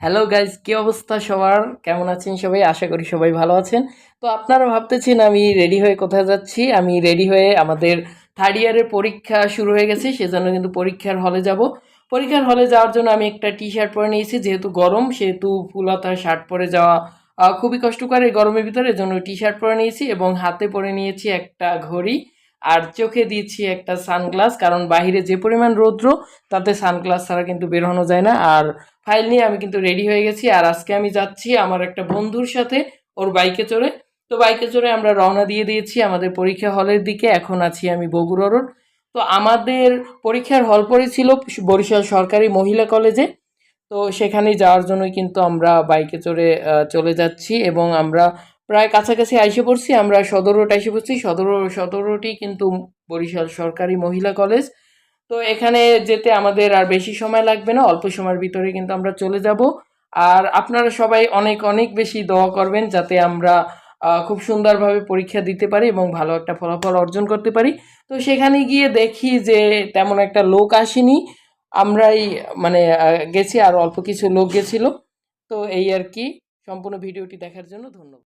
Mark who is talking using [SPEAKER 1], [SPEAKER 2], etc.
[SPEAKER 1] Hello guys, কি অবস্থা সবার? কেমন আছেন সবাই? আশা করি সবাই ভালো আছেন। তো আপনারা ভাবতেছেন আমি রেডি হয়ে কোথায় যাচ্ছি? আমি রেডি হয়ে আমাদের থার্ড ইয়ারের পরীক্ষা শুরু হয়ে গেছে, সেজন্য কিন্তু পরীক্ষার হলে যাব। পরীক্ষার হলে যাওয়ার জন্য আমি একটা টি শার্ট পরে নিয়েছি, যেহেতু গরম সেহেতু ফুল হাতা শার্ট পরে যাওয়া খুবই কষ্টকর এই গরমের ভিতরে, এজন্য টি শার্ট পরে নিয়েছি এবং হাতে পরে নিয়েছি একটা ঘড়ি। আর চোখে দিয়েছি একটা সানগ্লাস, কারণ বাইরে যে পরিমাণ রৌদ্র, তাতে সানগ্লাস ছাড়া কিন্তু বের হনো যায় না। আর ফাইল নিয়ে আমি কিন্তু রেডি হয়ে গেছি, আর আজকে আমি যাচ্ছি আমার একটা বন্ধুর সাথে, ওর বাইকে চড়ে। তো বাইকে চড়ে আমরা রওনা দিয়ে দিয়েছি আমাদের পরীক্ষা হলের দিকে। এখন আছি আমি বগুড়া রোড। তো আমাদের পরীক্ষার হল পড়েছিল বরিশাল সরকারি মহিলা কলেজে। তো সেখানেই যাওয়ার জন্যই কিন্তু আমরা বাইকে চড়ে চলে যাচ্ছি, এবং আমরা প্রায় কাছাকাছি আইসে পড়ছি। আমরা সদর রোড আইসে পড়ছি। সদর রোডই কিন্তু বরিশাল সরকারি মহিলা কলেজ। তো এখানে যেতে আমাদের আর বেশি সময় লাগবে না, অল্প সময়ের ভিতরে কিন্তু আমরা চলে যাব। আর আপনারা সবাই অনেক অনেক বেশি দোয়া করবেন যাতে আমরা খুব সুন্দরভাবে পরীক্ষা দিতে পারি এবং ভালো একটা ফলাফল অর্জন করতে পারি। তো সেখানে গিয়ে দেখি যে তেমন একটা লোক আসেনি, আমরাই মানে গেছি আর অল্প কিছু লোক গেছিল। তো এই আর কি। সম্পূর্ণ ভিডিওটি দেখার জন্য ধন্যবাদ।